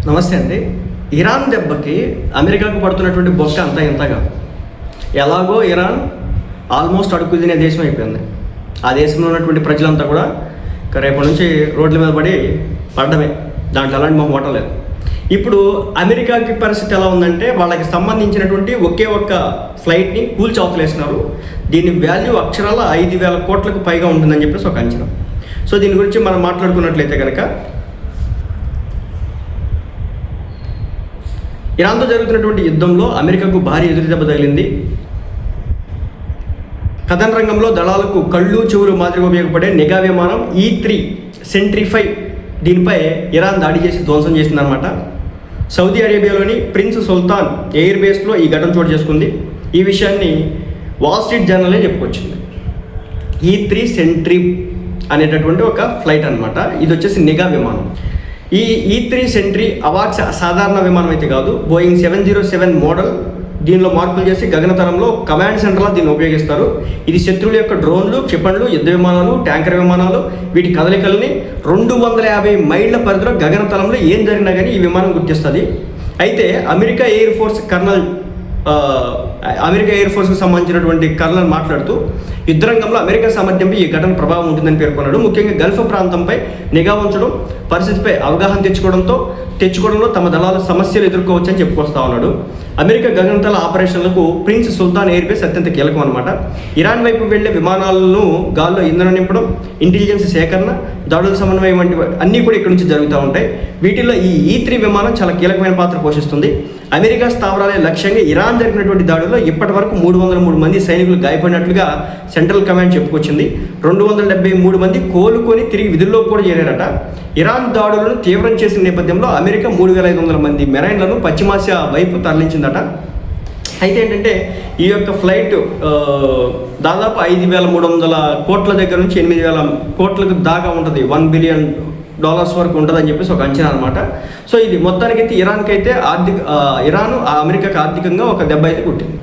నమస్తే అండి. ఇరాన్ దెబ్బకి అమెరికాకు పడుతున్నటువంటి బొక్క అంతా ఇంతగా. ఎలాగో ఇరాన్ ఆల్మోస్ట్ అడుగు తినే దేశం అయిపోయింది. ఆ దేశంలో ఉన్నటువంటి ప్రజలంతా కూడా రేపటి నుంచి రోడ్ల మీద పడడమే, దాంట్లో అలాంటి మొహం పట్టలేదు. ఇప్పుడు అమెరికాకి పరిస్థితి ఎలా ఉందంటే, వాళ్ళకి సంబంధించినటువంటి ఒకే ఒక్క ఫ్లైట్ని కూల్చవతలేసినారు. దీని వాల్యూ అక్షరాల 5,000 కోట్లకు పైగా ఉంటుందని చెప్పేసి ఒక అంచనా. సో దీని గురించి మనం మాట్లాడుకున్నట్లయితే కనుక, ఇరాన్తో జరుగుతున్నటువంటి యుద్ధంలో అమెరికాకు భారీ ఎదురుదెబ్బ తగిలింది. కథన రంగంలో దళాలకు కళ్ళు చెవులు మాదిరిగా ఉపయోగపడే నిఘా విమానం E-3 సెంట్రీ-5 దీనిపై ఇరాన్ దాడి చేసి ధ్వంసం చేసిందనమాట. సౌదీ అరేబియాలోని ప్రిన్స్ సుల్తాన్ ఎయిర్ బేస్లో ఈ ఘటన చోటు చేసుకుంది. ఈ విషయాన్ని వాల్ స్ట్రీట్ జర్నలే చెప్పుకొచ్చింది. E-3 సెంట్రీ అనేటటువంటి ఒక ఫ్లైట్ అనమాట. ఇది వచ్చేసి నిఘా విమానం. ఈ E-3 సెంట్రీ అవాక్స్ సాధారణ విమానం అయితే కాదు, బోయింగ్ 707 మోడల్. దీనిలో మార్పులు చేసి గగనతలంలో కమాండ్ సెంటర్లో దీన్ని ఉపయోగిస్తారు. ఇది శత్రువుల యొక్క డ్రోన్లు, క్షిపణులు, యుద్ధ విమానాలు, ట్యాంకర్ విమానాలు వీటి కదలికల్ని 250 మైళ్ళ పరిధిలో గగనతలంలో ఏం జరిగినా కానీ ఈ విమానం గుర్తిస్తుంది. అయితే అమెరికా ఎయిర్ ఫోర్స్కి సంబంధించినటువంటి కర్నల్ మాట్లాడుతూ, యుద్ధరంగంలో అమెరికా సామర్థ్యంపై ఈ ఘటన ప్రభావం ఉంటుందని పేర్కొన్నాడు. ముఖ్యంగా గల్ఫ్ ప్రాంతంపై నిఘా ఉంచడం, పరిస్థితిపై అవగాహన తెచ్చుకోవడంలో తమ దళాలు సమస్యలు ఎదుర్కోవచ్చని చెప్పుకొస్తా ఉన్నాడు. అమెరికా గగనతల ఆపరేషన్లకు ప్రిన్స్ సుల్తాన్ ఎయిర్ బేస్ అత్యంత కీలకం అనమాట. ఇరాన్ వైపు వెళ్లే విమానాలను గాల్లో ఇంధనం నింపడం, ఇంటెలిజెన్స్ సేకరణ, దాడుల సమన్వయం వంటి అన్నీ కూడా ఇక్కడ నుంచి జరుగుతూ ఉంటాయి. వీటిల్లో ఈ E-3 విమానం చాలా కీలకమైన పాత్ర పోషిస్తుంది. అమెరికా స్థావరాలే లక్ష్యంగా ఇరాన్ జరిపినటువంటి దాడుల్లో ఇప్పటి వరకు 303 మంది సైనికులు గాయపడినట్లుగా సెంట్రల్ కమాండ్ చెప్పుకొచ్చింది. 273 మంది కోలుకొని తిరిగి విధుల్లో కూడా చేరారట. ఇరాన్ దాడులను తీవ్రం చేసిన నేపథ్యంలో అమెరికా 3,500 మంది మెరైన్లను పశ్చిమాసియా వైపు తరలించిందట. అయితే ఏంటంటే, ఈ యొక్క ఫ్లైట్ దాదాపు 5,300 కోట్ల దగ్గర నుంచి 8,000 కోట్లకు దాకా ఉంటుంది. $1 బిలియన్ వరకు ఉంటుందని చెప్పేసి ఒక అంచనా అనమాట. సో ఇది మొత్తానికైతే ఇరాన్ అమెరికాకి ఆర్థికంగా ఒక దెబ్బ అయితే కొట్టింది.